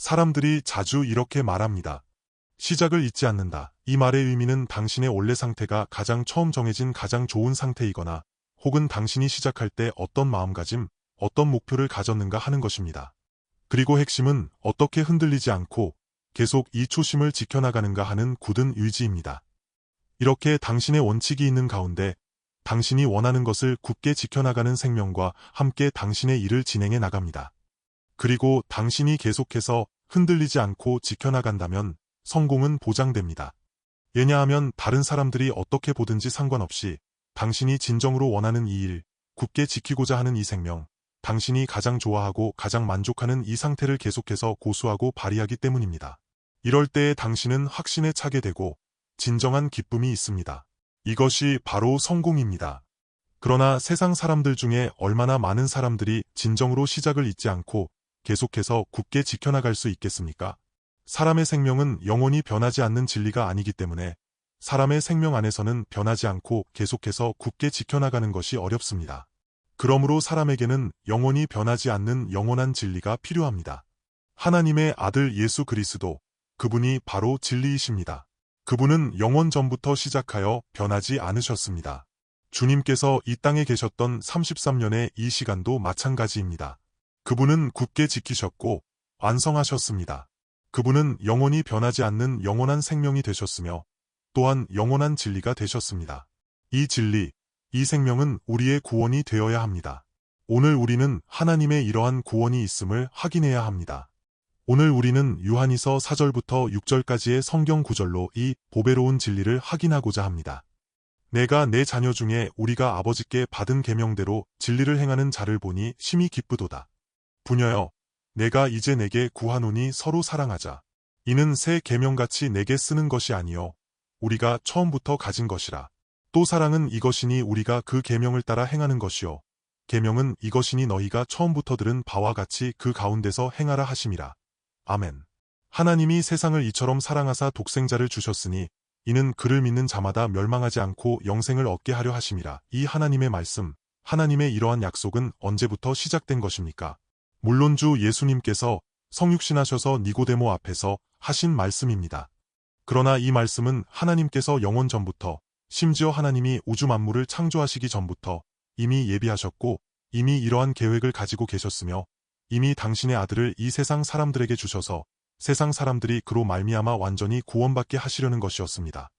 사람들이 자주 이렇게 말합니다. 시작을 잊지 않는다. 이 말의 의미는 당신의 원래 상태가 가장 처음 정해진 가장 좋은 상태이거나 혹은 당신이 시작할 때 어떤 마음가짐, 어떤 목표를 가졌는가 하는 것입니다. 그리고 핵심은 어떻게 흔들리지 않고 계속 이 초심을 지켜나가는가 하는 굳은 의지입니다. 이렇게 당신의 원칙이 있는 가운데 당신이 원하는 것을 굳게 지켜나가는 생명과 함께 당신의 일을 진행해 나갑니다. 그리고 당신이 계속해서 흔들리지 않고 지켜나간다면 성공은 보장됩니다. 왜냐하면 다른 사람들이 어떻게 보든지 상관없이 당신이 진정으로 원하는 이 일, 굳게 지키고자 하는 이 생명, 당신이 가장 좋아하고 가장 만족하는 이 상태를 계속해서 고수하고 발휘하기 때문입니다. 이럴 때에 당신은 확신에 차게 되고 진정한 기쁨이 있습니다. 이것이 바로 성공입니다. 그러나 세상 사람들 중에 얼마나 많은 사람들이 진정으로 시작을 잊지 않고 계속해서 굳게 지켜나갈 수 있겠습니까? 사람의 생명은 영원히 변하지 않는 진리가 아니기 때문에 사람의 생명 안에서는 변하지 않고 계속해서 굳게 지켜나가는 것이 어렵습니다. 그러므로 사람에게는 영원히 변하지 않는 영원한 진리가 필요합니다. 하나님의 아들 예수 그리스도, 그분이 바로 진리이십니다. 그분은 영원 전부터 시작하여 변하지 않으셨습니다. 주님께서 이 땅에 계셨던 33년의 이 시간도 마찬가지입니다. 그분은 굳게 지키셨고 완성하셨습니다. 그분은 영원히 변하지 않는 영원한 생명이 되셨으며 또한 영원한 진리가 되셨습니다. 이 진리, 이 생명은 우리의 구원이 되어야 합니다. 오늘 우리는 하나님의 이러한 구원이 있음을 확인해야 합니다. 오늘 우리는 요한이서 4절부터 6절까지의 성경 구절로 이 보배로운 진리를 확인하고자 합니다. 내가 내 자녀 중에 우리가 아버지께 받은 계명대로 진리를 행하는 자를 보니 심히 기쁘도다. 부녀여, 내가 이제 내게 구하노니 서로 사랑하자. 이는 새 계명같이 내게 쓰는 것이 아니요 우리가 처음부터 가진 것이라. 또 사랑은 이것이니 우리가 그 계명을 따라 행하는 것이요 계명은 이것이니 너희가 처음부터 들은 바와 같이 그 가운데서 행하라 하심이라. 아멘. 하나님이 세상을 이처럼 사랑하사 독생자를 주셨으니 이는 그를 믿는 자마다 멸망하지 않고 영생을 얻게 하려 하심이라. 이 하나님의 말씀, 하나님의 이러한 약속은 언제부터 시작된 것입니까? 물론 주 예수님께서 성육신하셔서 니고데모 앞에서 하신 말씀입니다. 그러나 이 말씀은 하나님께서 영원 전부터, 심지어 하나님이 우주 만물을 창조하시기 전부터 이미 예비하셨고 이미 이러한 계획을 가지고 계셨으며 이미 당신의 아들을 이 세상 사람들에게 주셔서 세상 사람들이 그로 말미암아 완전히 구원받게 하시려는 것이었습니다.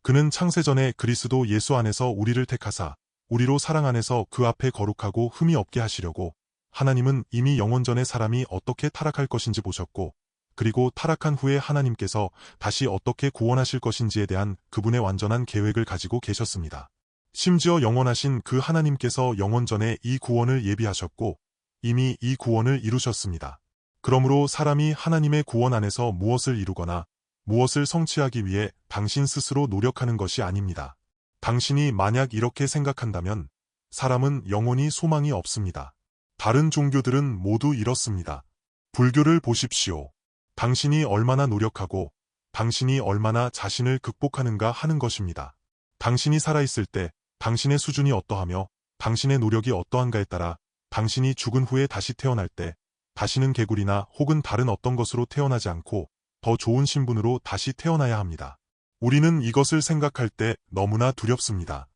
그는 창세전에 그리스도 예수 안에서 우리를 택하사 우리로 사랑 안에서 그 앞에 거룩하고 흠이 없게 하시려고 하나님은 이미 영원전에 사람이 어떻게 타락할 것인지 보셨고 그리고 타락한 후에 하나님께서 다시 어떻게 구원하실 것인지에 대한 그분의 완전한 계획을 가지고 계셨습니다. 심지어 영원하신 그 하나님께서 영원전에 이 구원을 예비하셨고 이미 이 구원을 이루셨습니다. 그러므로 사람이 하나님의 구원 안에서 무엇을 이루거나 무엇을 성취하기 위해 당신 스스로 노력하는 것이 아닙니다. 당신이 만약 이렇게 생각한다면 사람은 영원히 소망이 없습니다. 다른 종교들은 모두 이렇습니다. 불교를 보십시오. 당신이 얼마나 노력하고 당신이 얼마나 자신을 극복하는가 하는 것입니다. 당신이 살아있을 때 당신의 수준이 어떠하며 당신의 노력이 어떠한가에 따라 당신이 죽은 후에 다시 태어날 때 다시는 개구리나 혹은 다른 어떤 것으로 태어나지 않고 더 좋은 신분으로 다시 태어나야 합니다. 우리는 이것을 생각할 때 너무나 두렵습니다.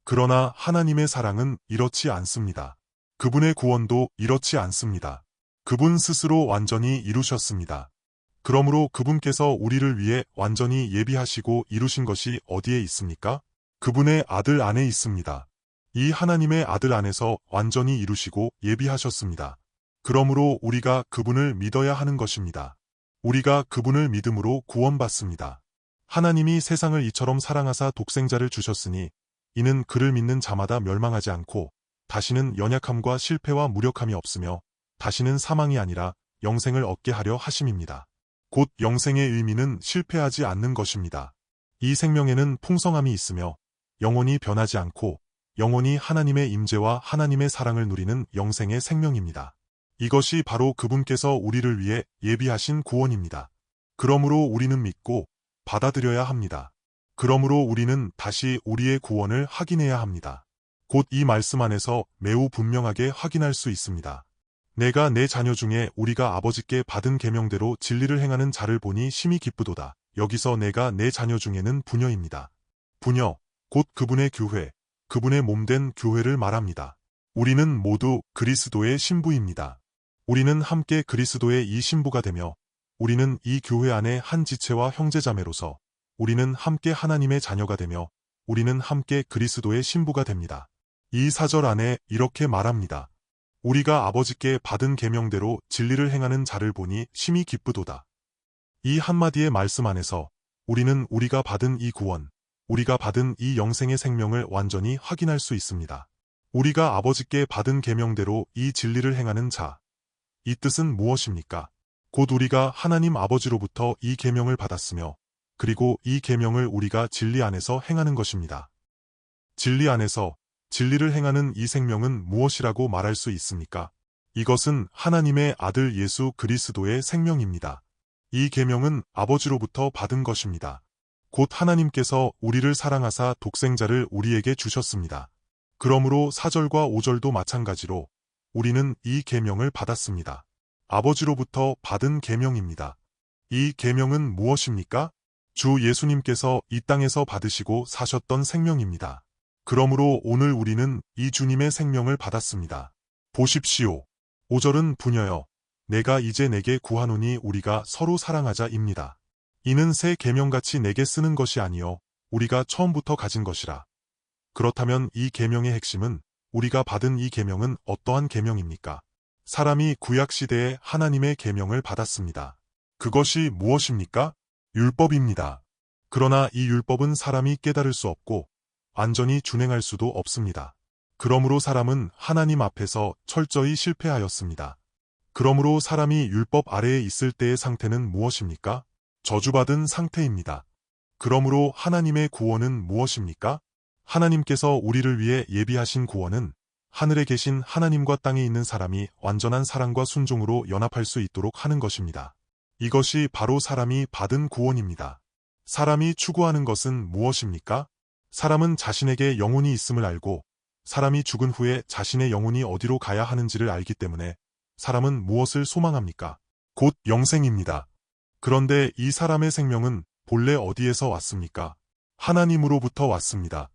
그러나 하나님의 사랑은 이렇지 않습니다. 그분의 구원도 이렇지 않습니다. 그분 스스로 완전히 이루셨습니다. 그러므로 그분께서 우리를 위해 완전히 예비하시고 이루신 것이 어디에 있습니까? 그분의 아들 안에 있습니다. 이 하나님의 아들 안에서 완전히 이루시고 예비하셨습니다. 그러므로 우리가 그분을 믿어야 하는 것입니다. 우리가 그분을 믿음으로 구원받습니다. 하나님이 세상을 이처럼 사랑하사 독생자를 주셨으니 이는 그를 믿는 자마다 멸망하지 않고 다시는 연약함과 실패와 무력함이 없으며 다시는 사망이 아니라 영생을 얻게 하려 하심입니다. 곧 영생의 의미는 실패하지 않는 것입니다. 이 생명에는 풍성함이 있으며 영원히 변하지 않고 영원히 하나님의 임재와 하나님의 사랑을 누리는 영생의 생명입니다. 이것이 바로 그분께서 우리를 위해 예비하신 구원입니다. 그러므로 우리는 믿고 받아들여야 합니다. 그러므로 우리는 다시 우리의 구원을 확인해야 합니다. 곧 이 말씀 안에서 매우 분명하게 확인할 수 있습니다. 내가 내 자녀 중에 우리가 아버지께 받은 계명대로 진리를 행하는 자를 보니 심히 기쁘도다. 여기서 내가 내 자녀 중에는 부녀입니다. 부녀, 곧 그분의 교회, 그분의 몸된 교회를 말합니다. 우리는 모두 그리스도의 신부입니다. 우리는 함께 그리스도의 이 신부가 되며 우리는 이 교회 안에 한 지체와 형제자매로서 우리는 함께 하나님의 자녀가 되며 우리는 함께 그리스도의 신부가 됩니다. 이 사절 안에 이렇게 말합니다. 우리가 아버지께 받은 계명대로 진리를 행하는 자를 보니 심히 기쁘도다. 이 한마디의 말씀 안에서 우리는 우리가 받은 이 구원, 우리가 받은 이 영생의 생명을 완전히 확인할 수 있습니다. 우리가 아버지께 받은 계명대로 이 진리를 행하는 자, 이 뜻은 무엇입니까? 곧 우리가 하나님 아버지로부터 이 계명을 받았으며 그리고 이 계명을 우리가 진리 안에서 행하는 것입니다. 진리 안에서 진리를 행하는 이 생명은 무엇이라고 말할 수 있습니까? 이것은 하나님의 아들 예수 그리스도의 생명입니다. 이 계명은 아버지로부터 받은 것입니다. 곧 하나님께서 우리를 사랑하사 독생자를 우리에게 주셨습니다. 그러므로 4절과 5절도 마찬가지로 우리는 이 계명을 받았습니다. 아버지로부터 받은 계명입니다. 이 계명은 무엇입니까? 주 예수님께서 이 땅에서 받으시고 사셨던 생명입니다. 그러므로 오늘 우리는 이 주님의 생명을 받았습니다. 보십시오. 5절은 부녀여, 내가 이제 내게 구하노니 우리가 서로 사랑하자입니다. 이는 새 계명같이 내게 쓰는 것이 아니요 우리가 처음부터 가진 것이라. 그렇다면 이 계명의 핵심은 우리가 받은 이 계명은 어떠한 계명입니까? 사람이 구약시대에 하나님의 계명을 받았습니다. 그것이 무엇입니까? 율법입니다. 그러나 이 율법은 사람이 깨달을 수 없고 완전히 준행할 수도 없습니다. 그러므로 사람은 하나님 앞에서 철저히 실패하였습니다. 그러므로 사람이 율법 아래에 있을 때의 상태는 무엇입니까? 저주받은 상태입니다. 그러므로 하나님의 구원은 무엇입니까? 하나님께서 우리를 위해 예비하신 구원은 하늘에 계신 하나님과 땅에 있는 사람이 완전한 사랑과 순종으로 연합할 수 있도록 하는 것입니다. 이것이 바로 사람이 받은 구원입니다. 사람이 추구하는 것은 무엇입니까? 사람은 자신에게 영혼이 있음을 알고 사람이 죽은 후에 자신의 영혼이 어디로 가야 하는지를 알기 때문에 사람은 무엇을 소망합니까? 곧 영생입니다. 그런데 이 사람의 생명은 본래 어디에서 왔습니까? 하나님으로부터 왔습니다.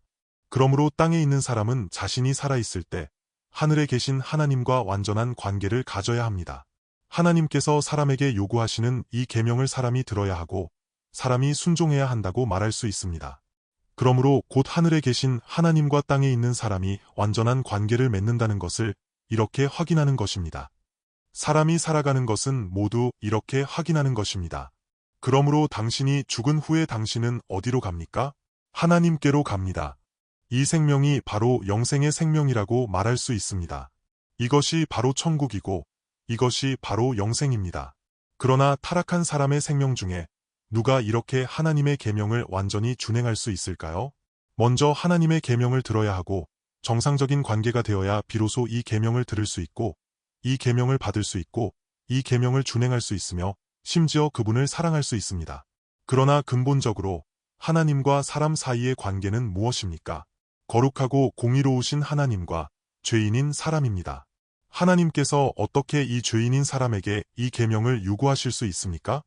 그러므로 땅에 있는 사람은 자신이 살아있을 때 하늘에 계신 하나님과 완전한 관계를 가져야 합니다. 하나님께서 사람에게 요구하시는 이 계명을 사람이 들어야 하고 사람이 순종해야 한다고 말할 수 있습니다. 그러므로 곧 하늘에 계신 하나님과 땅에 있는 사람이 완전한 관계를 맺는다는 것을 이렇게 확인하는 것입니다. 사람이 살아가는 것은 모두 이렇게 확인하는 것입니다. 그러므로 당신이 죽은 후에 당신은 어디로 갑니까? 하나님께로 갑니다. 이 생명이 바로 영생의 생명이라고 말할 수 있습니다. 이것이 바로 천국이고 이것이 바로 영생입니다. 그러나 타락한 사람의 생명 중에 누가 이렇게 하나님의 계명을 완전히 준행할 수 있을까요? 먼저 하나님의 계명을 들어야 하고 정상적인 관계가 되어야 비로소 이 계명을 들을 수 있고 이 계명을 받을 수 있고 이 계명을 준행할 수 있으며 심지어 그분을 사랑할 수 있습니다. 그러나 근본적으로 하나님과 사람 사이의 관계는 무엇입니까? 거룩하고 공의로우신 하나님과 죄인인 사람입니다. 하나님께서 어떻게 이 죄인인 사람에게 이 계명을 요구하실 수 있습니까?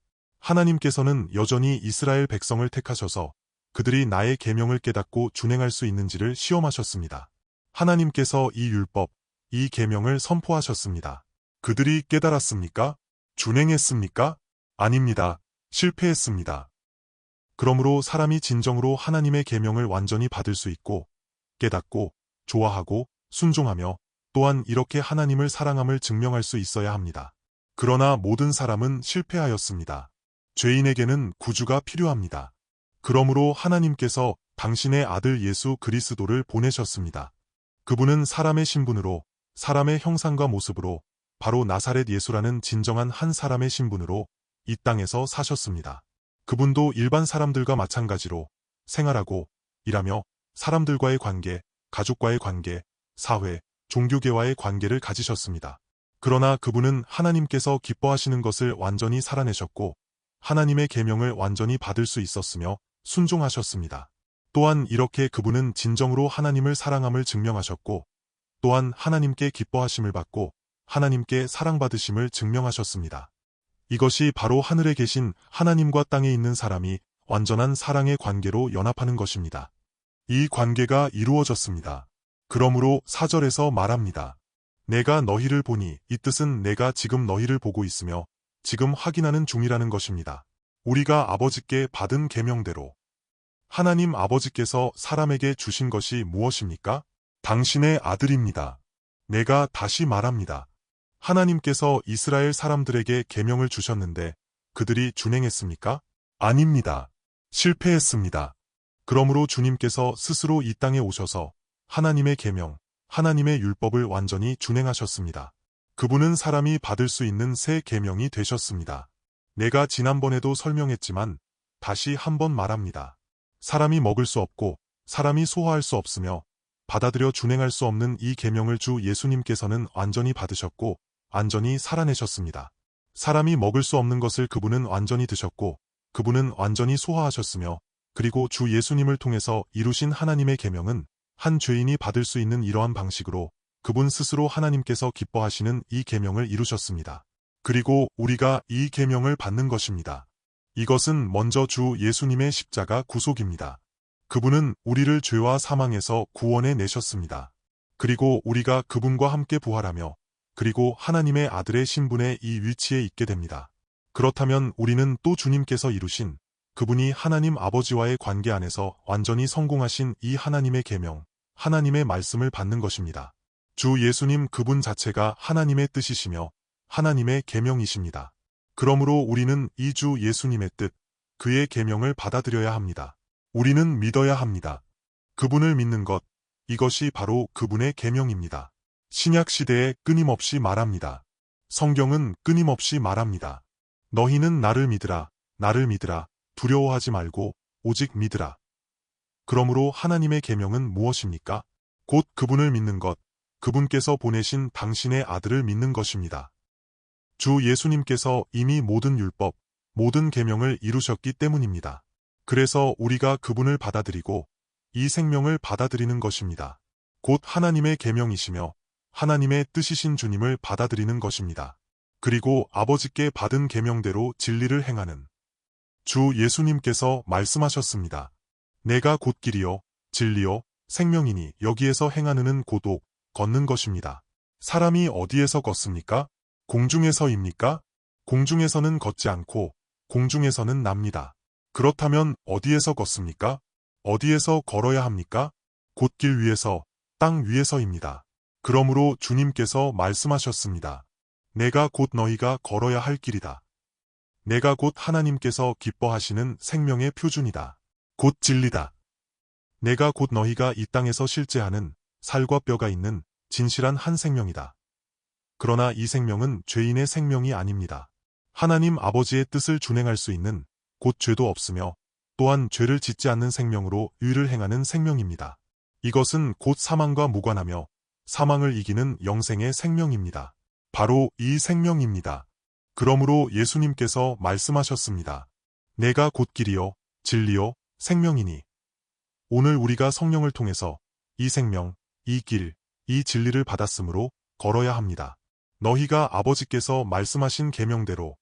하나님께서는 여전히 이스라엘 백성을 택하셔서 그들이 나의 계명을 깨닫고 준행할 수 있는지를 시험하셨습니다. 하나님께서 이 율법, 이 계명을 선포하셨습니다. 그들이 깨달았습니까? 준행했습니까? 아닙니다. 실패했습니다. 그러므로 사람이 진정으로 하나님의 계명을 완전히 받을 수 있고 깨닫고 좋아하고 순종하며 또한 이렇게 하나님을 사랑함을 증명할 수 있어야 합니다. 그러나 모든 사람은 실패하였습니다. 죄인에게는 구주가 필요합니다. 그러므로 하나님께서 당신의 아들 예수 그리스도를 보내셨습니다. 그분은 사람의 신분으로 사람의 형상과 모습으로 바로 나사렛 예수라는 진정한 한 사람의 신분으로 이 땅에서 사셨습니다. 그분도 일반 사람들과 마찬가지로 생활하고 일하며 사람들과의 관계, 가족과의 관계, 사회, 종교계와의 관계를 가지셨습니다. 그러나 그분은 하나님께서 기뻐하시는 것을 완전히 살아내셨고 하나님의 계명을 완전히 받을 수 있었으며 순종하셨습니다. 또한 이렇게 그분은 진정으로 하나님을 사랑함을 증명하셨고 또한 하나님께 기뻐하심을 받고 하나님께 사랑받으심을 증명하셨습니다. 이것이 바로 하늘에 계신 하나님과 땅에 있는 사람이 완전한 사랑의 관계로 연합하는 것입니다. 이 관계가 이루어졌습니다. 그러므로 4절에서 말합니다. 내가 너희를 보니 이 뜻은 내가 지금 너희를 보고 있으며 지금 확인하는 중이라는 것입니다. 우리가 아버지께 받은 계명대로 하나님 아버지께서 사람에게 주신 것이 무엇입니까? 당신의 아들입니다. 내가 다시 말합니다. 하나님께서 이스라엘 사람들에게 계명을 주셨는데 그들이 준행했습니까? 아닙니다. 실패했습니다. 그러므로 주님께서 스스로 이 땅에 오셔서 하나님의 계명, 하나님의 율법을 완전히 준행하셨습니다. 그분은 사람이 받을 수 있는 새 계명이 되셨습니다. 내가 지난번에도 설명했지만 다시 한번 말합니다. 사람이 먹을 수 없고 사람이 소화할 수 없으며 받아들여 준행할 수 없는 이 계명을 주 예수님께서는 완전히 받으셨고 완전히 살아내셨습니다. 사람이 먹을 수 없는 것을 그분은 완전히 드셨고 그분은 완전히 소화하셨으며 그리고 주 예수님을 통해서 이루신 하나님의 계명은 한 죄인이 받을 수 있는 이러한 방식으로 그분 스스로 하나님께서 기뻐하시는 이 계명을 이루셨습니다. 그리고 우리가 이 계명을 받는 것입니다. 이것은 먼저 주 예수님의 십자가 구속입니다. 그분은 우리를 죄와 사망에서 구원해 내셨습니다. 그리고 우리가 그분과 함께 부활하며 그리고 하나님의 아들의 신분의 이 위치에 있게 됩니다. 그렇다면 우리는 또 주님께서 이루신 그분이 하나님 아버지와의 관계 안에서 완전히 성공하신 이 하나님의 계명, 하나님의 말씀을 받는 것입니다. 주 예수님 그분 자체가 하나님의 뜻이시며 하나님의 계명이십니다. 그러므로 우리는 이 주 예수님의 뜻, 그의 계명을 받아들여야 합니다. 우리는 믿어야 합니다. 그분을 믿는 것, 이것이 바로 그분의 계명입니다. 신약 시대에 끊임없이 말합니다. 성경은 끊임없이 말합니다. 너희는 나를 믿으라, 나를 믿으라, 두려워하지 말고 오직 믿으라. 그러므로 하나님의 계명은 무엇입니까? 곧 그분을 믿는 것, 그분께서 보내신 당신의 아들을 믿는 것입니다. 주 예수님께서 이미 모든 율법, 모든 계명을 이루셨기 때문입니다. 그래서 우리가 그분을 받아들이고 이 생명을 받아들이는 것입니다. 곧 하나님의 계명이시며 하나님의 뜻이신 주님을 받아들이는 것입니다. 그리고 아버지께 받은 계명대로 진리를 행하는 주 예수님께서 말씀하셨습니다. 내가 곧 길이요, 진리요, 생명이니 여기에서 행하는 고독, 걷는 것입니다. 사람이 어디에서 걷습니까? 공중에서입니까? 공중에서는 걷지 않고 공중에서는 납니다. 그렇다면 어디에서 걷습니까? 어디에서 걸어야 합니까? 곧 길 위에서, 땅 위에서입니다. 그러므로 주님께서 말씀하셨습니다. 내가 곧 너희가 걸어야 할 길이다. 내가 곧 하나님께서 기뻐하시는 생명의 표준이다. 곧 진리다. 내가 곧 너희가 이 땅에서 실제하는 살과 뼈가 있는 진실한 한 생명이다. 그러나 이 생명은 죄인의 생명이 아닙니다. 하나님 아버지의 뜻을 준행할 수 있는 곧 죄도 없으며 또한 죄를 짓지 않는 생명으로 의를 행하는 생명입니다. 이것은 곧 사망과 무관하며 사망을 이기는 영생의 생명입니다. 바로 이 생명입니다. 그러므로 예수님께서 말씀하셨습니다. 내가 곧 길이요, 진리요, 생명이니. 오늘 우리가 성령을 통해서 이 생명, 이 길, 이 진리를 받았으므로 걸어야 합니다. 너희가 아버지께서 말씀하신 계명대로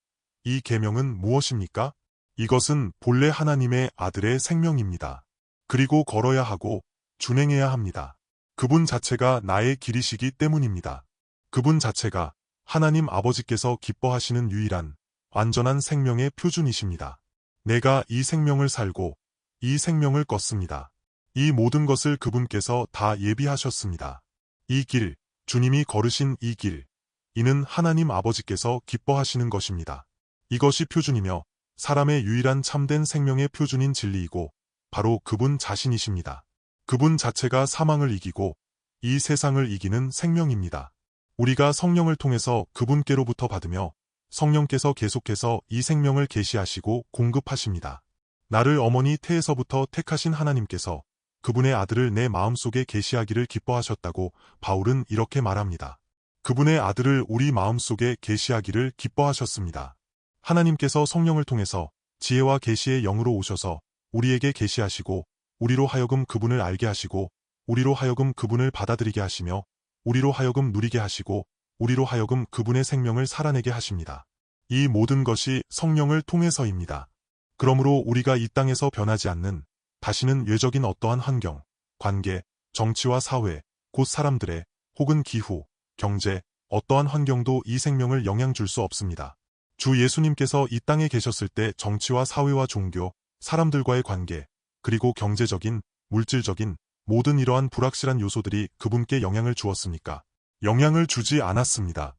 이 계명은 무엇입니까? 이것은 본래 하나님의 아들의 생명입니다. 그리고 걸어야 하고 준행해야 합니다. 그분 자체가 나의 길이시기 때문입니다. 그분 자체가 하나님 아버지께서 기뻐하시는 유일한 완전한 생명의 표준이십니다. 내가 이 생명을 살고 이 생명을 걷습니다. 이 모든 것을 그분께서 다 예비하셨습니다. 이 길, 주님이 걸으신 이 길, 이는 하나님 아버지께서 기뻐하시는 것입니다. 이것이 표준이며 사람의 유일한 참된 생명의 표준인 진리이고 바로 그분 자신이십니다. 그분 자체가 사망을 이기고 이 세상을 이기는 생명입니다. 우리가 성령을 통해서 그분께로부터 받으며 성령께서 계속해서 이 생명을 계시하시고 공급하십니다. 나를 어머니 태에서부터 택하신 하나님께서 그분의 아들을 내 마음속에 계시하기를 기뻐하셨다고 바울은 이렇게 말합니다. 그분의 아들을 우리 마음속에 계시하기를 기뻐하셨습니다. 하나님께서 성령을 통해서 지혜와 계시의 영으로 오셔서 우리에게 계시하시고 우리로 하여금 그분을 알게 하시고 우리로 하여금 그분을 받아들이게 하시며 우리로 하여금 누리게 하시고 우리로 하여금 그분의 생명을 살아내게 하십니다. 이 모든 것이 성령을 통해서입니다. 그러므로 우리가 이 땅에서 변하지 않는 다시는 외적인 어떠한 환경, 관계, 정치와 사회, 곧 사람들의 혹은 기후, 경제, 어떠한 환경도 이 생명을 영향 줄 수 없습니다. 주 예수님께서 이 땅에 계셨을 때 정치와 사회와 종교, 사람들과의 관계, 그리고 경제적인, 물질적인 모든 이러한 불확실한 요소들이 그분께 영향을 주었습니까? 영향을 주지 않았습니다.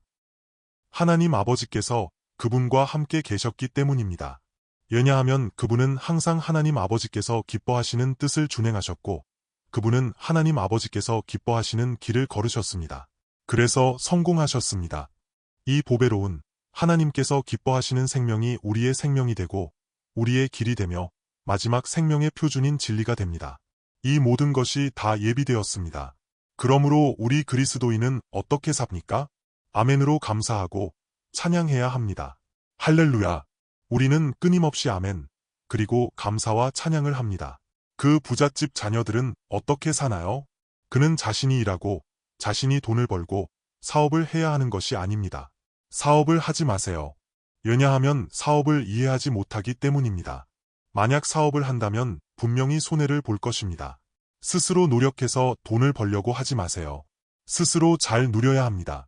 하나님 아버지께서 그분과 함께 계셨기 때문입니다. 왜냐하면 그분은 항상 하나님 아버지께서 기뻐하시는 뜻을 준행하셨고, 그분은 하나님 아버지께서 기뻐하시는 길을 걸으셨습니다. 그래서 성공하셨습니다. 이 보배로운 하나님께서 기뻐하시는 생명이 우리의 생명이 되고 우리의 길이 되며 마지막 생명의 표준인 진리가 됩니다. 이 모든 것이 다 예비되었습니다. 그러므로 우리 그리스도인은 어떻게 삽니까? 아멘으로 감사하고 찬양해야 합니다. 할렐루야! 우리는 끊임없이 아멘, 그리고 감사와 찬양을 합니다. 그 부잣집 자녀들은 어떻게 사나요? 그는 자신이 일하고 자신이 돈을 벌고 사업을 해야 하는 것이 아닙니다. 사업을 하지 마세요. 왜냐하면 사업을 이해하지 못하기 때문입니다. 만약 사업을 한다면 분명히 손해를 볼 것입니다. 스스로 노력해서 돈을 벌려고 하지 마세요. 스스로 잘 누려야 합니다.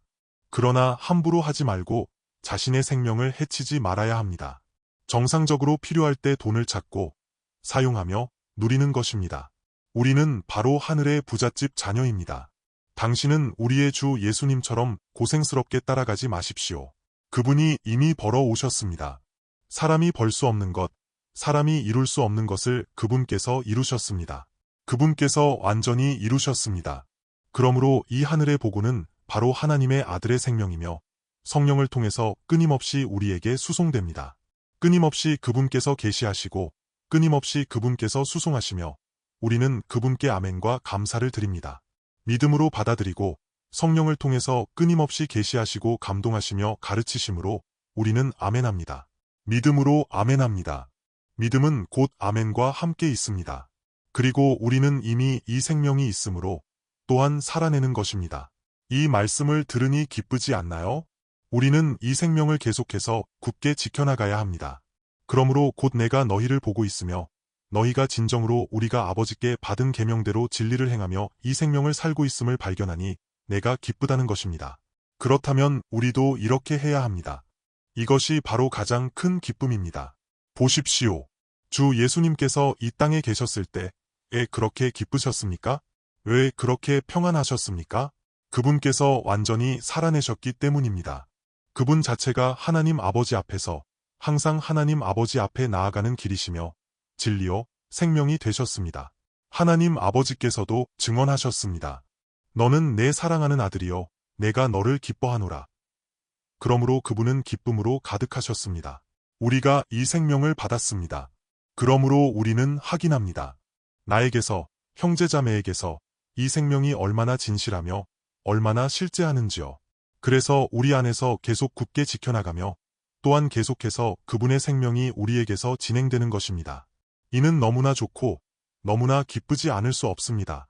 그러나 함부로 하지 말고 자신의 생명을 해치지 말아야 합니다. 정상적으로 필요할 때 돈을 찾고 사용하며 누리는 것입니다. 우리는 바로 하늘의 부잣집 자녀입니다. 당신은 우리의 주 예수님처럼 고생스럽게 따라가지 마십시오. 그분이 이미 벌어오셨습니다. 사람이 벌 수 없는 것, 사람이 이룰 수 없는 것을 그분께서 이루셨습니다. 그분께서 완전히 이루셨습니다. 그러므로 이 하늘의 보고는 바로 하나님의 아들의 생명이며 성령을 통해서 끊임없이 우리에게 수송됩니다. 끊임없이 그분께서 계시하시고 끊임없이 그분께서 수송하시며 우리는 그분께 아멘과 감사를 드립니다. 믿음으로 받아들이고 성령을 통해서 끊임없이 계시하시고 감동하시며 가르치심으로 우리는 아멘합니다. 믿음으로 아멘합니다. 믿음은 곧 아멘과 함께 있습니다. 그리고 우리는 이미 이 생명이 있으므로 또한 살아내는 것입니다. 이 말씀을 들으니 기쁘지 않나요? 우리는 이 생명을 계속해서 굳게 지켜나가야 합니다. 그러므로 곧 내가 너희를 보고 있으며 너희가 진정으로 우리가 아버지께 받은 계명대로 진리를 행하며 이 생명을 살고 있음을 발견하니 내가 기쁘다는 것입니다. 그렇다면 우리도 이렇게 해야 합니다. 이것이 바로 가장 큰 기쁨입니다. 보십시오. 주 예수님께서 이 땅에 계셨을 때 왜 그렇게 기쁘셨습니까? 왜 그렇게 평안하셨습니까? 그분께서 완전히 살아내셨기 때문입니다. 그분 자체가 하나님 아버지 앞에서 항상 하나님 아버지 앞에 나아가는 길이시며 진리요 생명이 되셨습니다. 하나님 아버지께서도 증언하셨습니다. 너는 내 사랑하는 아들이요 내가 너를 기뻐하노라. 그러므로 그분은 기쁨으로 가득하셨습니다. 우리가 이 생명을 받았습니다. 그러므로 우리는 확인합니다. 나에게서 형제자매에게서 이 생명이 얼마나 진실하며 얼마나 실제하는지요. 그래서 우리 안에서 계속 굳게 지켜나가며 또한 계속해서 그분의 생명이 우리에게서 진행되는 것입니다. 이는 너무나 좋고 너무나 기쁘지 않을 수 없습니다.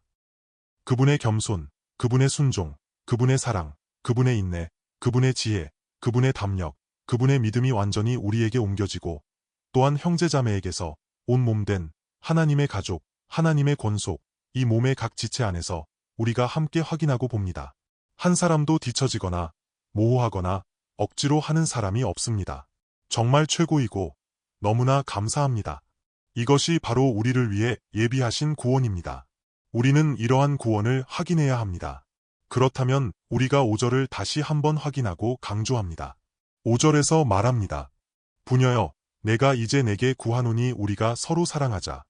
그분의 겸손, 그분의 순종, 그분의 사랑, 그분의 인내, 그분의 지혜, 그분의 담력, 그분의 믿음이 완전히 우리에게 옮겨지고 또한 형제자매에게서 온 몸된 하나님의 가족, 하나님의 권속, 이 몸의 각 지체 안에서 우리가 함께 확인하고 봅니다. 한 사람도 뒤처지거나 모호하거나 억지로 하는 사람이 없습니다. 정말 최고이고 너무나 감사합니다. 이것이 바로 우리를 위해 예비하신 구원입니다. 우리는 이러한 구원을 확인해야 합니다. 그렇다면 우리가 5절을 다시 한번 확인하고 강조합니다. 5절에서 말합니다. 부녀여, 내가 이제 내게 구하노니 우리가 서로 사랑하자.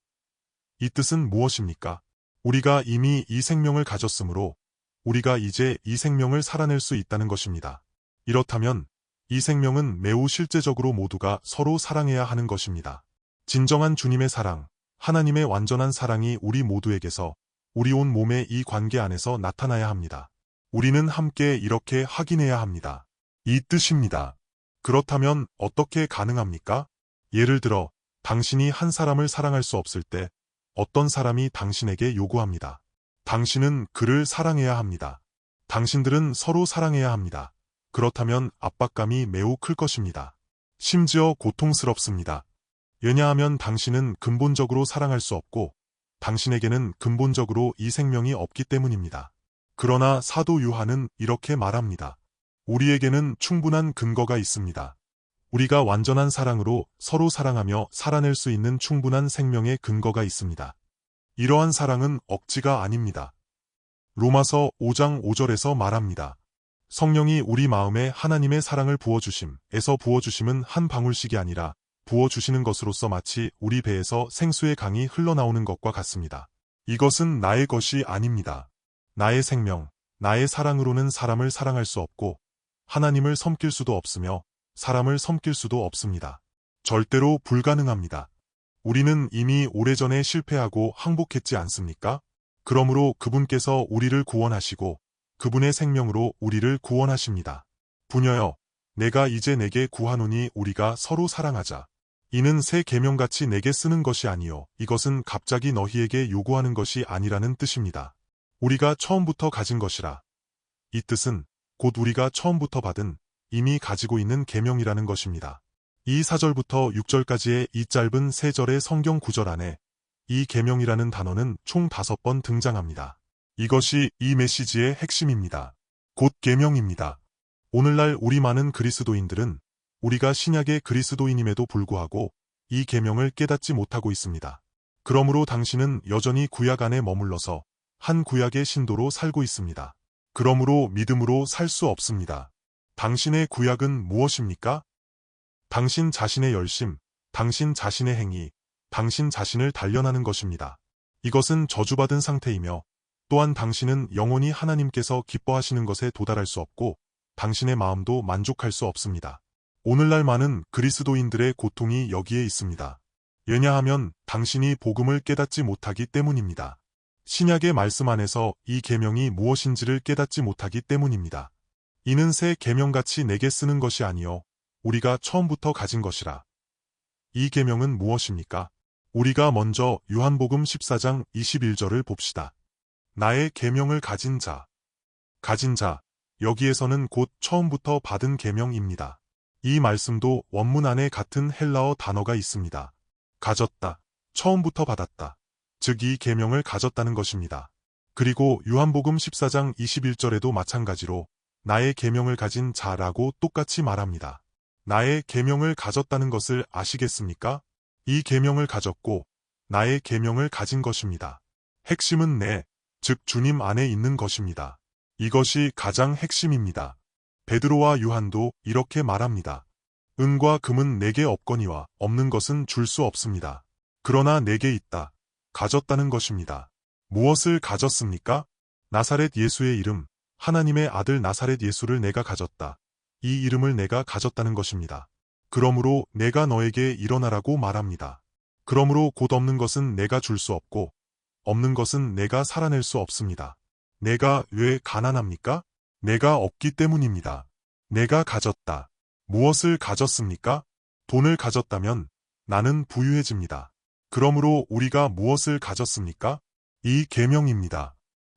이 뜻은 무엇입니까? 우리가 이미 이 생명을 가졌으므로 우리가 이제 이 생명을 살아낼 수 있다는 것입니다. 이렇다면 이 생명은 매우 실제적으로 모두가 서로 사랑해야 하는 것입니다. 진정한 주님의 사랑, 하나님의 완전한 사랑이 우리 모두에게서 우리 온 몸의 이 관계 안에서 나타나야 합니다. 우리는 함께 이렇게 확인해야 합니다. 이 뜻입니다. 그렇다면 어떻게 가능합니까? 예를 들어 당신이 한 사람을 사랑할 수 없을 때 어떤 사람이 당신에게 요구합니다. 당신은 그를 사랑해야 합니다. 당신들은 서로 사랑해야 합니다. 그렇다면 압박감이 매우 클 것입니다. 심지어 고통스럽습니다. 왜냐하면 당신은 근본적으로 사랑할 수 없고 당신에게는 근본적으로 이 생명이 없기 때문입니다. 그러나 사도 요한은 이렇게 말합니다. 우리에게는 충분한 근거가 있습니다. 우리가 완전한 사랑으로 서로 사랑하며 살아낼 수 있는 충분한 생명의 근거가 있습니다. 이러한 사랑은 억지가 아닙니다. 로마서 5장 5절에서 말합니다. 성령이 우리 마음에 하나님의 사랑을 부어주심에서 부어주심은 한 방울씩이 아니라 부어주시는 것으로서 마치 우리 배에서 생수의 강이 흘러나오는 것과 같습니다. 이것은 나의 것이 아닙니다. 나의 생명, 나의 사랑으로는 사람을 사랑할 수 없고 하나님을 섬길 수도 없으며 사람을 섬길 수도 없습니다. 절대로 불가능합니다. 우리는 이미 오래전에 실패하고 항복했지 않습니까? 그러므로 그분께서 우리를 구원하시고 그분의 생명으로 우리를 구원하십니다. 부녀여, 내가 이제 내게 구하노니 우리가 서로 사랑하자. 이는 새 계명같이 내게 쓰는 것이 아니요 이것은 갑자기 너희에게 요구하는 것이 아니라는 뜻입니다. 우리가 처음부터 가진 것이라. 이 뜻은 곧 우리가 처음부터 받은 이미 가지고 있는 계명이라는 것입니다. 이 4절부터 6절까지의 이 짧은 3절의 성경 구절 안에 이 계명이라는 단어는 총 5번 등장합니다. 이것이 이 메시지의 핵심입니다. 곧 계명입니다. 오늘날 우리 많은 그리스도인들은 우리가 신약의 그리스도인임에도 불구하고 이 계명을 깨닫지 못하고 있습니다. 그러므로 당신은 여전히 구약 안에 머물러서 한 구약의 신도로 살고 있습니다. 그러므로 믿음으로 살 수 없습니다. 당신의 구약은 무엇입니까? 당신 자신의 열심, 당신 자신의 행위, 당신 자신을 단련하는 것입니다. 이것은 저주받은 상태이며 또한 당신은 영원히 하나님께서 기뻐하시는 것에 도달할 수 없고 당신의 마음도 만족할 수 없습니다. 오늘날 많은 그리스도인들의 고통이 여기에 있습니다. 왜냐하면 당신이 복음을 깨닫지 못하기 때문입니다. 신약의 말씀 안에서 이 계명이 무엇인지를 깨닫지 못하기 때문입니다. 이는 새 계명같이 내게 쓰는 것이 아니요 우리가 처음부터 가진 것이라. 이 계명은 무엇입니까? 우리가 먼저 요한복음 14장 21절을 봅시다. 나의 계명을 가진 자. 여기에서는 곧 처음부터 받은 계명입니다. 이 말씀도 원문 안에 같은 헬라어 단어가 있습니다. 가졌다, 처음부터 받았다. 즉 이 계명을 가졌다는 것입니다. 그리고 요한복음 14장 21절에도 마찬가지로 나의 계명을 가진 자라고 똑같이 말합니다. 나의 계명을 가졌다는 것을 아시겠습니까? 이 계명을 가졌고 나의 계명을 가진 것입니다. 핵심은 즉 주님 안에 있는 것입니다. 이것이 가장 핵심입니다. 베드로와 요한도 이렇게 말합니다. 은과 금은 내게 없거니와 없는 것은 줄 수 없습니다. 그러나 내게 있다. 가졌다는 것입니다. 무엇을 가졌습니까? 나사렛 예수의 이름, 하나님의 아들 나사렛 예수를 내가 가졌다. 이 이름을 내가 가졌다는 것입니다. 그러므로 내가 너에게 일어나라고 말합니다. 그러므로 곧 없는 것은 내가 줄 수 없고 없는 것은 내가 살아낼 수 없습니다. 내가 왜 가난합니까? 내가 없기 때문입니다. 내가 가졌다. 무엇을 가졌습니까? 돈을 가졌다면 나는 부유해집니다. 그러므로 우리가 무엇을 가졌습니까? 이 계명입니다.